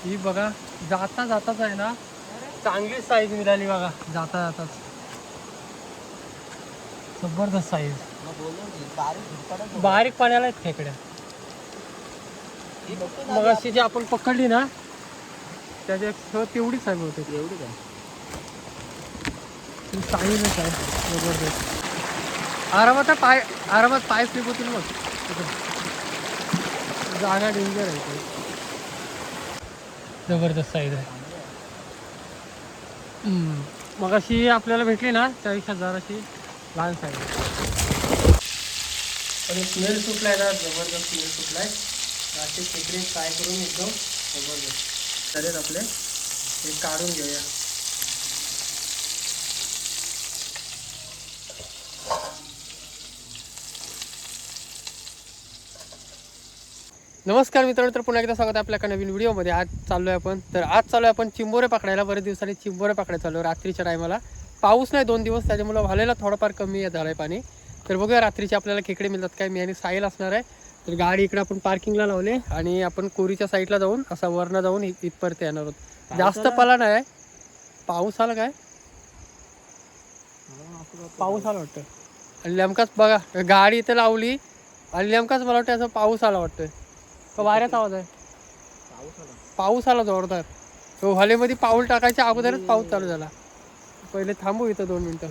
ही बघा जाता जाताच आहे ना चांगली साईज मिळाली बघा. जाता जाताच जबरदस्त साईज. बारीक पाण्याला आहेत खेकड्या. मग अशी जी आपण पकडली ना त्याच्या तेवढीच आहे बहुतेक. एवढी काय साईजच आहे जबरदस्त. आरामात पाय फ्लिप होतील मग. जागा डेंजर आहे ते. जबरदस्त साईज आहे. मग अशी आपल्याला भेटली ना 40,000 अशी लहान साईज. आणि स्मेल सुटलाय ना जबरदस्त स्मेल सुटलाय. असे खेकडे फ्राय करून एकदम जबरदस्त चालेल. आपले हे काढून घेऊया. नमस्कार मित्रांनो, तर पुन्हा एकदा स्वागत आहे आपल्या एका नवीन व्हिडिओमध्ये. आज चाललो आहे आपण चिंबोरे पकडायला. बरेच दिवसांनी चिंबोरे पकडायला चाललो रात्रीच्या टायमाला. पाऊस नाही 2 दिवस, त्याच्यामुळे व्हालेला थोडंफार कमी झालं आहे पाणी. तर बघूया रात्रीचे आपल्याला खेकडे मिळतात काय. मी आणि साहिल असणार आहे. तर गाडी इकडे आपण पार्किंगला लावले आणि आपण कोरीच्या साईडला जाऊन असा वरनं जाऊन इथपर्यंत येणार आहोत. जास्त पला नाही. पाऊस आला काय, पाऊस आला वाटतं. आणि नेमकाच बघा गाडी इथं लावली आणि नेमकाच मला वाटतं असं पाऊस आला वाटतं. वाऱ्याचा आवाज आहे. पाऊस आला जोरदार. तो हॉलेमध्ये पाऊल टाकायच्या अगोदरच पाऊस चालू झाला. पहिले थांबू इथं 2 मिनटं.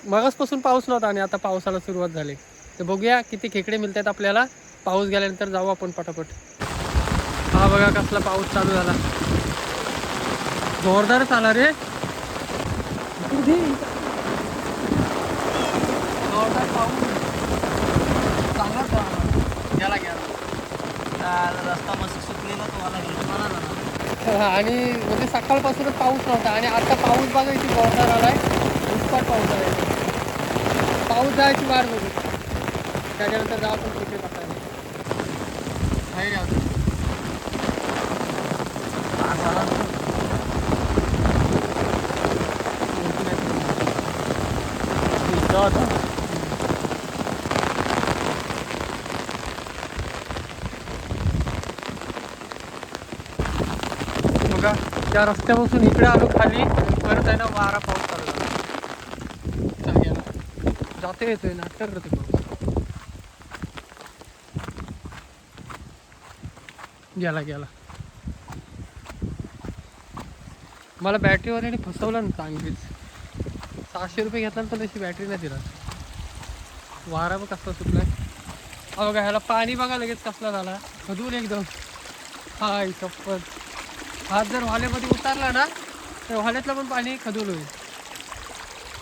मगासपासून पाऊस नव्हता आणि आता पावसाला सुरुवात झाली. तर बघूया किती खेकडे मिळतात आपल्याला. पाऊस गेल्यानंतर जाऊ आपण पटापट. हा बघा कसला पाऊस चालू झाला. जोरदारच आला रे. जोरदार पाऊस चांगलाच गेला रस्ता मस्त सुटलेला तुम्हाला घेऊन ना. आणि म्हणजे सकाळपासूनच पाऊस नव्हता आणि आता पाऊस बघा इथे जोरदार आलाय. उत्पात पाऊस आलाय. पाऊस जायची वाट बघू. त्याच्यानंतर जाऊ आपण तिकडे पकडायला. बाहेर अजून बघा त्या रस्त्यापासून इकडे आलो खाली. परत आहे ना वारा पाऊस चालू झाला. गेला जाते येतोय नाटक करते पाऊस. गेला मला बॅटरीवाल्याने फसवलं ना चांगलीच. 600 रुपये घेतला तर तशी बॅटरी नाही दिला. वारा बघ कसला सुटलाय. हा बघा ह्याला पाणी बघा लगेच कसला झाला. खदून एकदम. हाय चप्पल. हात जर वाल्यामध्ये उतारला ना तर वाल्यातलं पण पाणी खदून होईल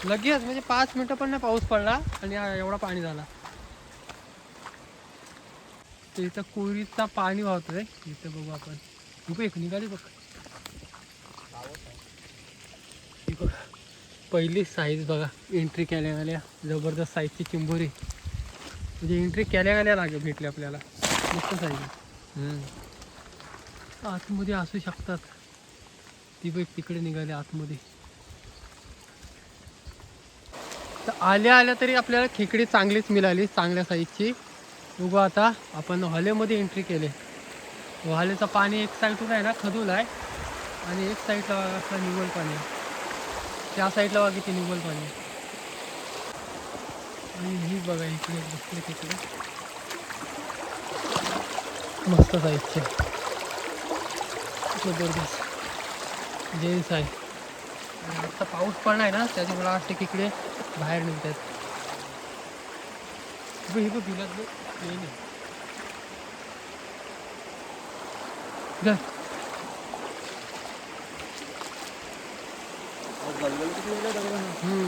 लगेच. म्हणजे 5 मिनटं पण नाही पाऊस पडला आणि एवढा पाणी झाला. तर इथं कोरीचा पाणी वाहतोय इथं. बघू आपण. खूप एक निघाली बघ. पहिली साईज बघा एंट्री केल्या जबरदस्त साईजची चिंबोरी. म्हणजे एंट्री केल्या भेटली आपल्याला. मस्त साईज. आतमध्ये असू शकतात. ती बघ तिकडे निघाली आतमध्ये. तर आल्या तरी आपल्याला खेकडी चांगलीच मिळाली, चांगल्या साईजची. बघू आता आपण हॉलेमध्ये एंट्री केले. हॉलेचं पाणी एक साईडून आहे ना खदूल आहे आणि एक साईडला असं निव्वळ पाणी आहे. त्या साईडला बघा किती निव्वळ पाणी. आणि ही बघा इकडे बसले तिकडे मस्त साईजचे जबरदस्त जेन्स आहे. आणि आता पाऊस पडला आहे ना त्याच्यामुळे वाटते की इकडे बाहेर निघतात. ही बघ भिलत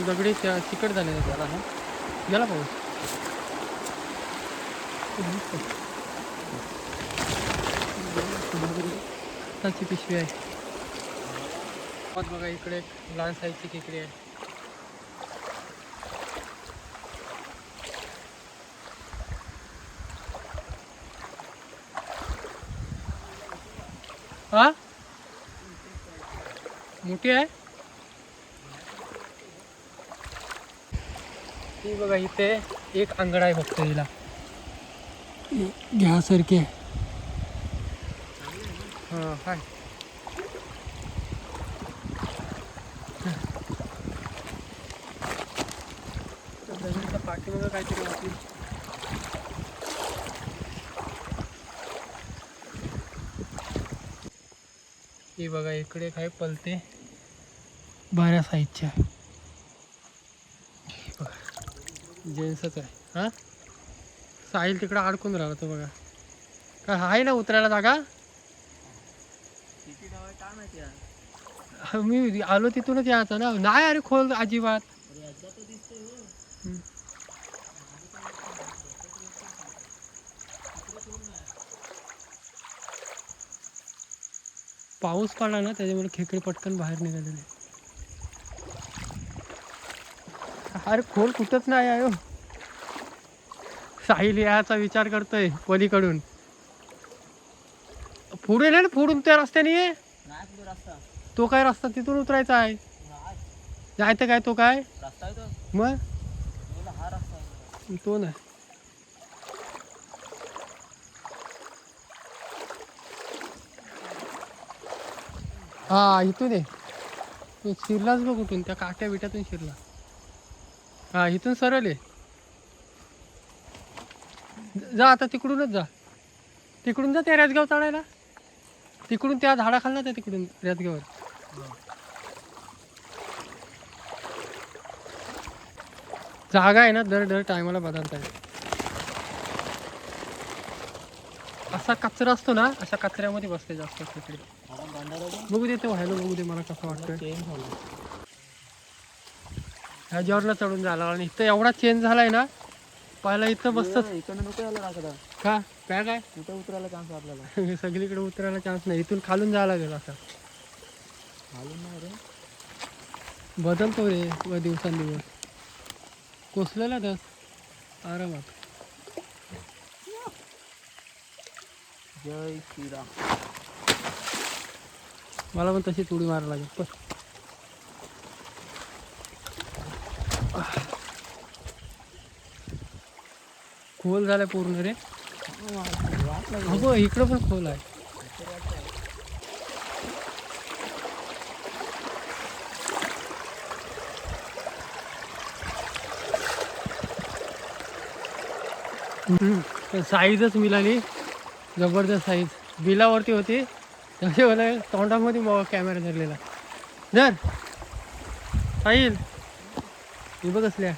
दगडी चिकट झाले त्याला. गेला पाऊस. त्याची पिशवी आहे. बघा इकडे लहान साईजची खेकडी आहे. हा मोठी आहे ती बघा. इथे एक अंगड आहे फक्त. हिला घ्यासारखी आहे. हां हाय. दगडीच्या पाठीमागं काहीतरी वाटली. हे बघा इकडे काय पलते बऱ्या साईजच्या जेंट्सच आहे. हां साहिल तिकडं अडकून राहिला तो बघा. काय आहे ना उतरायला जागा. किती नाव आहे काय माहिती यार. मी आलो तिथूनच यायचं ना. नाही अरे खोल अजिबात. अरे याचा तर दिसतोय हो. हम्म. पाऊस पडला ना त्याच्यामुळे खेकडे पटकन बाहेर निघालेले. अरे खोल कुठंच नाही आहे हो. साहिल याचा विचार करतोय पलीकडून. पुढे नाही ना पुढून त्या रस्त्याने ये. नाही पुढे रस्ता. तो काय रस्ता तिथून उतरायचा आहे. नाही जायचं काय तो काय रस्ता आहे तो. मग बोला हा रस्ता आहे. तो नाही. हा इथून ये. तो शिरलाच बघ कुठून त्या काट्या बिट्यातून शिरला. हा इथून सरळ आहे. जा आता तिकडूनच जा. तिकडून जा त्या रेसगाव चढायला. तिकडून त्या झाडाखालला त्या तिकडून रेसगावर. जागा आहे ना दर दर टायमाला बदलता येईल. असा कचरा असतो ना अशा कचऱ्यामध्ये बसते जास्त तिकडे. आपण बंधारा बघू दे तो व्हायला बघू दे मला कसं वाटतंय. चेंज झाला. ह्याच्यावरनं चढून झाला आणि इथं एवढा चेंज झालाय ना. पहिला इथं बसत इकडनं नको यायला लागला. का काय काय कुठे उतरायला चान्स आपल्याला. सगळीकडे उतरायला चान्स नाही. इथून खालून जायला लागेल आता. घालून नाही रे. बदलतो रे व दिवसांदिवस. कोसलेला दस आरामात. जय श्रीराम. मला पण तशीच उडी मारायला लागेल पण. खोल झालाय पूर्ण रे. हो इकडं पण खोल आहे. साईजच मिळाली जबरदस्त साईज. बिलावरती होती त्यामुळे मला तोंडामध्ये कॅमेरा धरलेला. जर साईल ही बघ असल्या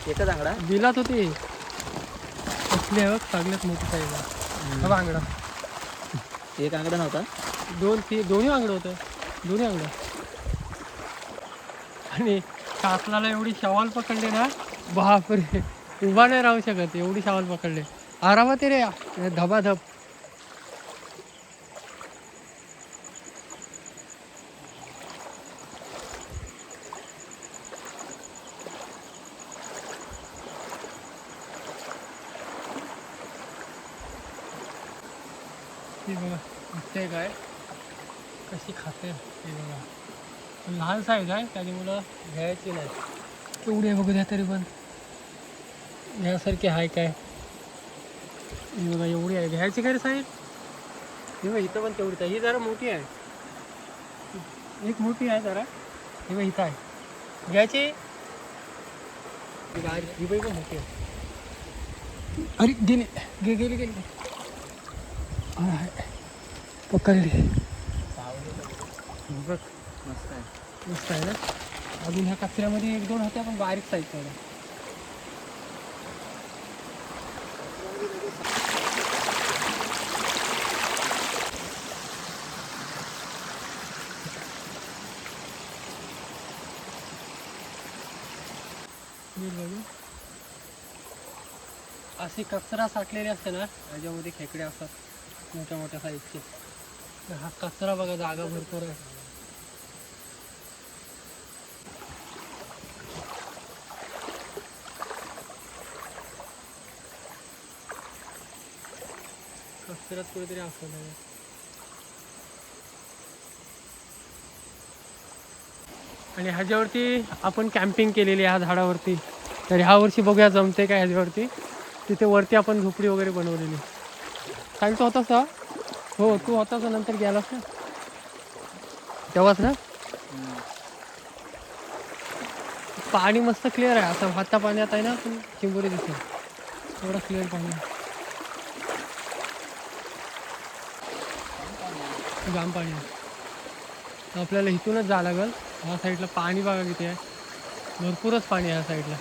एकच आंगडा. बिलात होती असल्या बघ सगळ्यात मोठी साईज आहे. हा बांगडा. एक आंगडा नव्हता. दोन्ही आंगडं होतं. दोन्ही आंगडं. आणि कातलाला एवढी शवाल पकडली ना बापरे. उभा नाही राहू शकत एवढी शवाल पकडले. आरामात रे धबाधब. हे बघा इथे काय कशी खाते हे बघा. लहान साईज आहे त्याच्यामुळं घ्यायची नाही. एवढी आहे बघू द्या तरी पण यासारखी आहे काय. ही बघा एवढी आहे घ्यायची काय रे साईज. हे बघा इथं पण तेवढीच आहे. ही जरा मोठी आहे. एक मोठी आहे जरा. हे बघा इथं आहे घ्यायची. ही बाई पण मोठी आहे. अरे गेली गेली गेली पकडली. बघ मस्त आहे. मस्त आहे ना. अजून ह्या कचऱ्यामध्ये एक दोन होत्या पण बारीक साईजच्या. असे कचरा साठलेले असते ना याच्यामध्ये खेकडे असतात मोठ्या मोठ्या साईजचे. हा कचरा बघा जागा भरपूर आहे. कचऱ्यात कुठेतरी असं आणि ह्याच्यावरती आपण कॅम्पिंग केलेली ह्या झाडावरती. तर ह्या वर्षी बघूया जमते काय ह्याच्यावरती. तिथे वरती आपण झोपडी वगैरे बनवलेली. सांगतो होतास का? हो तू होतास नंतर गेलास ना तेव्हाच ना. पाणी मस्त क्लिअर आहे असं हाता पाण्यात आहे ना पण चिंबोरी दिसेल एवढं क्लिअर पाणी आहे. जाम पाणी आहे. आपल्याला इथूनच जावं लागेल. ह्या साईडला पाणी बघा किती आहे. भरपूरच पाणी आहे ह्या साईडला.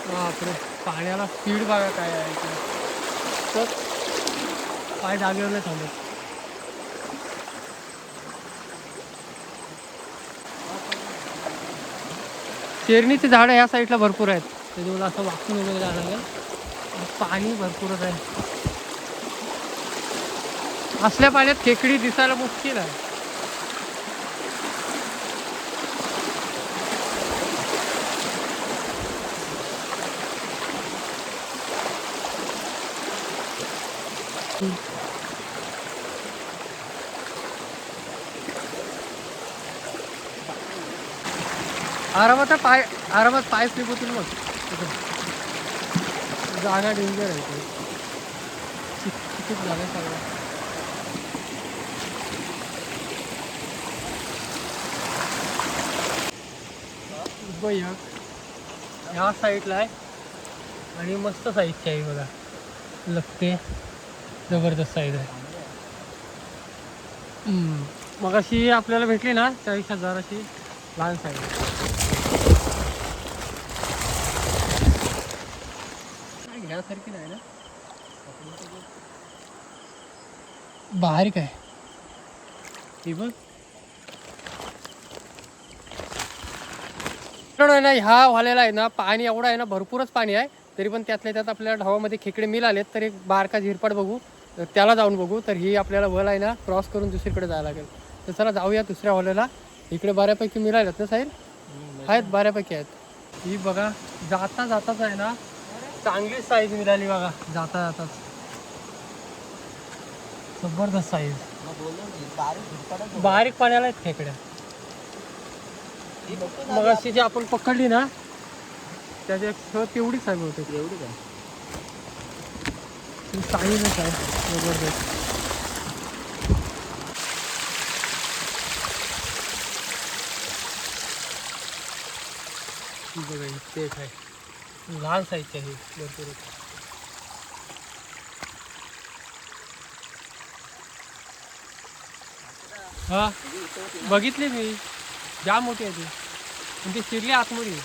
बापरे पाण्याला स्पीड बघा काय आहे इकडे. तर पाय जागेवर नाही थांबत. चेरणीची झाडं ह्या साईडला भरपूर आहेत. त्याच्यामुळे असं वाकून वगैरे जावं लागेल. पाणी भरपूरच आहे. असल्या पाण्यात खेकडी दिसायला मुश्किल आहे. आरामात पाय स्लिप होतील मग. जागा डेंजर आहे ते. चिकचिक झालं सगळं. ह्या साईडला आहे आणि मस्त साईजची आहे बघा. लगते जबरदस्त साईज आहे. मग अशी आपल्याला भेटली ना 40,000 अशी लहान साईज. घ्यासारखी नाही ना. बारीक आहे ही बघ. आहे ना ह्या वाल्याला आहे ना पाणी एवढं आहे ना भरपूरच पाणी आहे. तरी पण त्यातल्या त्यात आपल्याला ढावामध्ये खेकडे मिळालेत. तर एक बारका झिरपड बघू तर त्याला जाऊन बघू. तर ही आपल्याला वल आहे ना क्रॉस करून दुसरीकडे जायला लागेल. तर चला जाऊया दुसऱ्या वाल्याला. इकडे बऱ्यापैकी मिळालेत ना साहेब. आहेत बऱ्यापैकी आहेत. ही बघा जाता जाताच आहे ना चांगली साईज मिळाली बघा. जाता जाताच जबरदस्त साईज. बारीक पाण्याला आहेत खेकड्या. मग अशी जी आपण पकडली ना त्याच्या तेवढीच आहे बहुतेक. एवढी काय साईजच आहे जबरदस्त. बघा इथे एक आहे लहान साईजची आहे भरपूर. हा बघितली मी जाम मोठी आहे ती. पण ती शिरली आतमध्ये.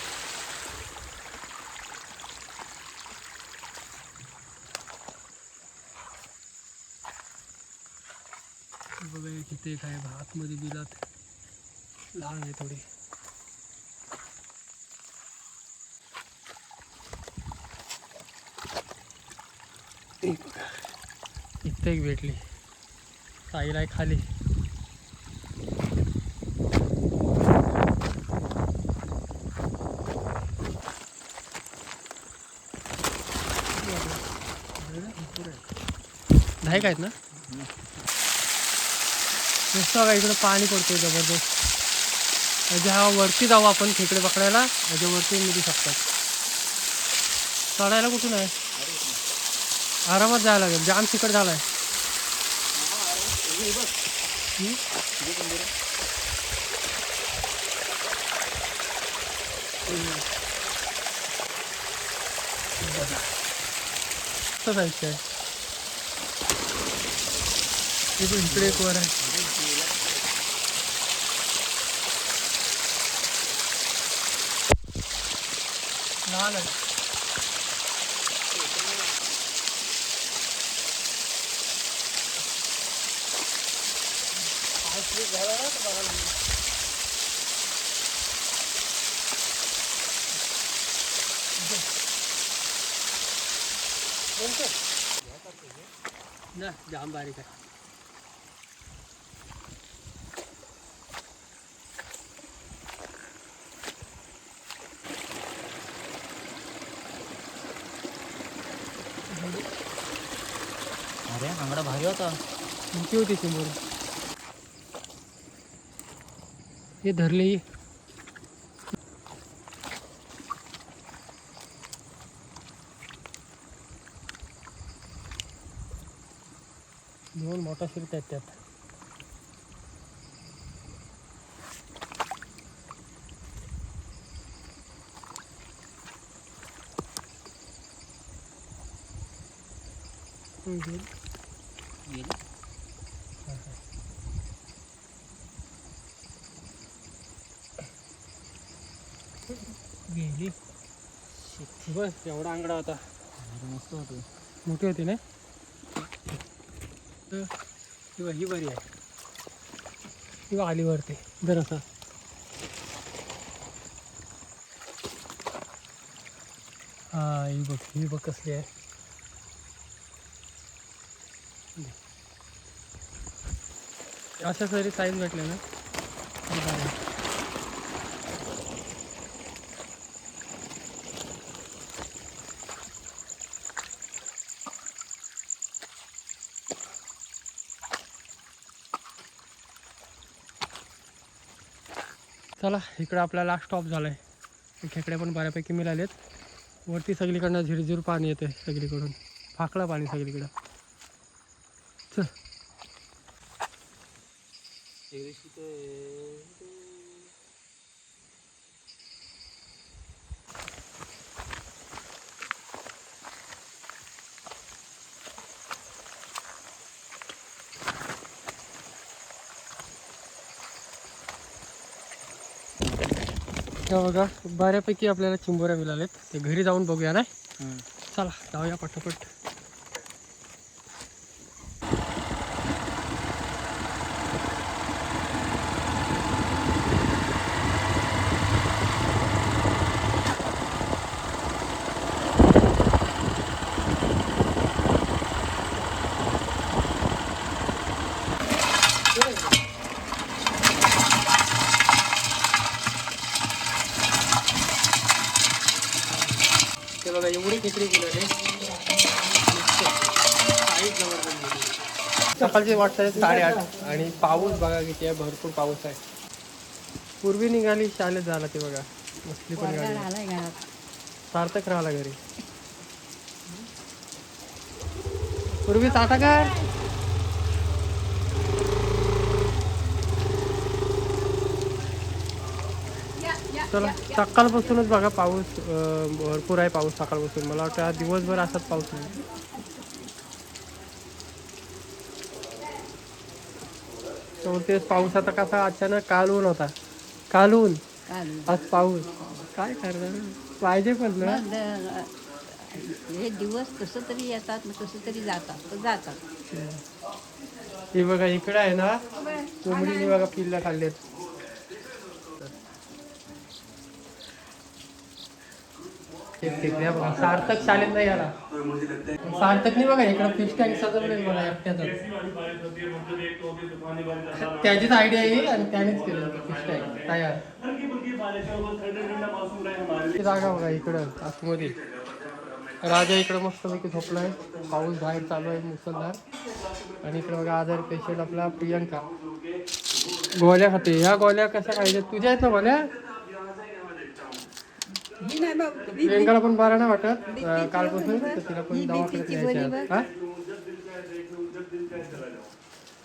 बघा किती एक आहे आतमध्ये बिलात. लहान आहे थोडी. इथे एक भेटली साईला आहे खाली. नाही काय ना नुसतं का इकडं पाणी पडतंय जबरदस्त. ह्या वरती जाऊ आपण खेकडे पकडायला. ह्याच्या वरती मिळू शकतात. चढायला कुठून आहे. आरामात जायला लागेल. जाम तिकड झालाय. जायचं आहे इकडे एक वर आहे. लहान आहे. ना जाम बारीक आहे. अरे आंगडा भारी होता. मोठी होती चिंबोरी. हे धरले ही. दोन मोठा शिरत आहेत त्यात. गेली. गेली. बस एवढा आंगडा होता. मस्त होतो. मोठी होती ना. ही बरी आहे. किंवा आली वरती जर असं. हा ही बघ कसली आहे. अशा सरी साईज भेटल्या ना. चला इकडं आपला लास्ट स्टॉप झाला आहे. खेकडे पण बऱ्यापैकी मिळालेत. वरती सगळीकडनं झिरझिर पाणी येते सगळीकडून. फाकळं पाणी सगळीकडं. चल बघा बऱ्यापैकी आपल्याला चिंबोऱ्या मिळालेत. ते घरी जाऊन बघूया ना. चला जाऊया पटापट. ते बघा एवढी खेकडी गेले. सकाळची वाटत 8:30 आणि पाऊस बघा किती आहे. भरपूर पाऊस आहे. पूर्वी निघाली शाळेत झाला ते बघा. मछली पण गाडी. सार्थक राहिला घरी. पूर्वी साठाकर. चला सकाळपासूनच बघा पाऊस भरपूर आहे. पाऊस सकाळपासून मला वाटतं आज दिवसभर असाच पाऊस आहे. तर तेच पाऊस आता कसा अचानक काल ऊन होता. काल ऊन आज पाऊस. काय करणार पाहिजे पण ना. हे दिवस कसं तरी येतात कसं तरी जातात. हे बघा इकडे आहे ना. कोंबडीने बघा पिल्ला खाल्लेत. सार्थक शाळेत नाही आला. सार्थकने बघा इकडं फिश टँक सजवले बघा एकट्याच. त्याचीच आयडिया आहे आणि त्यानेच केलं फिश टँक तयार. जागा बघा इकडं आतमध्ये. राजा इकडं मस्तपैकी झोपलाय. पाऊस बाहेर चालू आहे मुसळधार. आणि इकडे बघा आजारी पेशंट आपला प्रियंका गोळ्या खाते. ह्या गोळ्या कशा खायच्या तुझ्या आहेत ना गोळ्या. प्रियंकाला पण बरं नाही वाटत कालपासून. तर तिला पण दवाखान्यात न्यायच्या.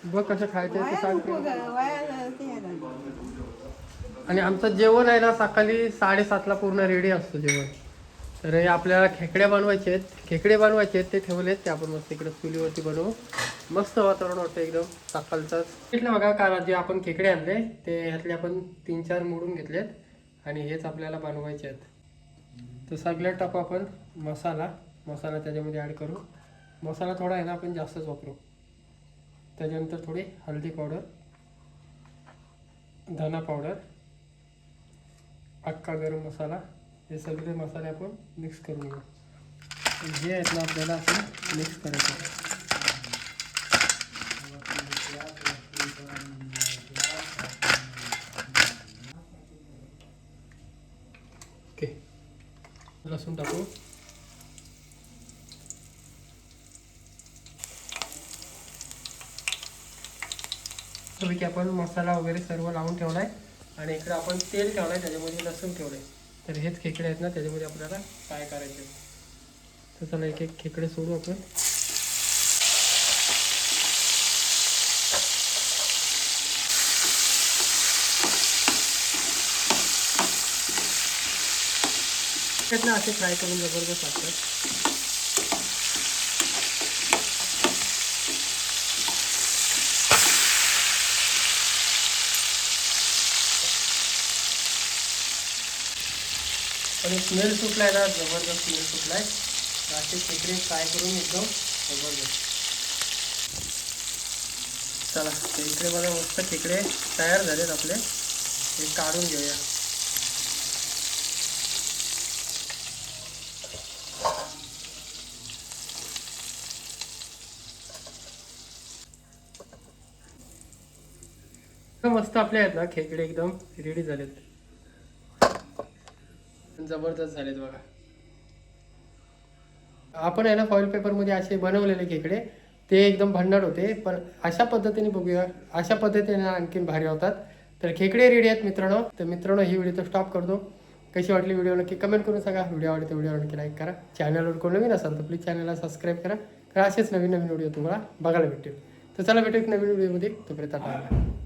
बघ कसं खायचं ते सांग. आणि आमचं जेवण आहे ना सकाळी 7:30ला पूर्ण रेडी असतं जेवण. तर हे आपल्याला खेकडे बनवायचे आहेत. ते ठेवलेत. ते आपण मस्त इकडे चुलीवरती बनवू. मस्त वातावरण वाटतं एकदम सकाळचंच. इथलं बघा कारण जे आपण खेकडे आणले ते ह्यातले आपण 3-4 मोडून घेतलेत. आणि हेच आपल्याला बनवायचे आहेत. तर सगळ्यात टाकू आपण मसाला त्याच्यामध्ये ॲड करू. मसाला थोडा आहे ना आपण जास्तच वापरू. त्याच्यानंतर थोडी हळदी पावडर, धना पावडर, अख्खा गरम मसाला. हे सगळे मसाले आपण मिक्स करून घेऊ. जे आहेत ना आपल्याला आपण मिक्स करायचं. ओके लसूण टाकू. की आपण मसाला वगैरे सर्व लावून ठेवला आहे आणि इकडे आपण तेल ठेवलं आहे, त्याच्यामध्ये लसूण ठेवलं आहे. तर हेच खेकडे आहेत ना, त्याच्यामध्ये आपल्याला फ्राय करायचे. तर चला एक एक खेकडे सोडू आपण. ना असे फ्राय करून जबरदस्त लागतात. आणि स्मेल सुटलाय ना, जबरदस्त स्मेल सुटलाय. असे खेकडे फ्राय करून एकदम जबरदस्त. चला इकडे बघा मस्त खेकडे तयार झालेत आपले. हे काढून घेऊया. मस्त आपले आहेत ना खेकडे, एकदम रेडी झालेत. जबरदस्त झालेत बघा. आपण आहे ना फॉईल पेपरमध्ये असे बनवलेले खेकडे, ते एकदम भन्नाट होते, पण अशा पद्धतीने बघूया, अशा पद्धतीने आणखीन भारी होतात. तर खेकडे रेडी आहेत मित्रांनो. तर मित्रांनो ही व्हिडिओ तर स्टॉप करतो. कशी वाटली व्हिडिओ नक्की कमेंट करून सांगा. व्हिडिओ आवडते व्हिडिओ नक्की लाईक करा. चॅनलवर कोण नवीन असाल तर प्लीज चॅनलला सबस्क्राईब करा. तर असेच नवीन नवीन व्हिडिओ तुम्हाला बघायला भेटतील. तर चला भेटू एक नवीन व्हिडिओमध्ये. तोपर्यंत टाटा.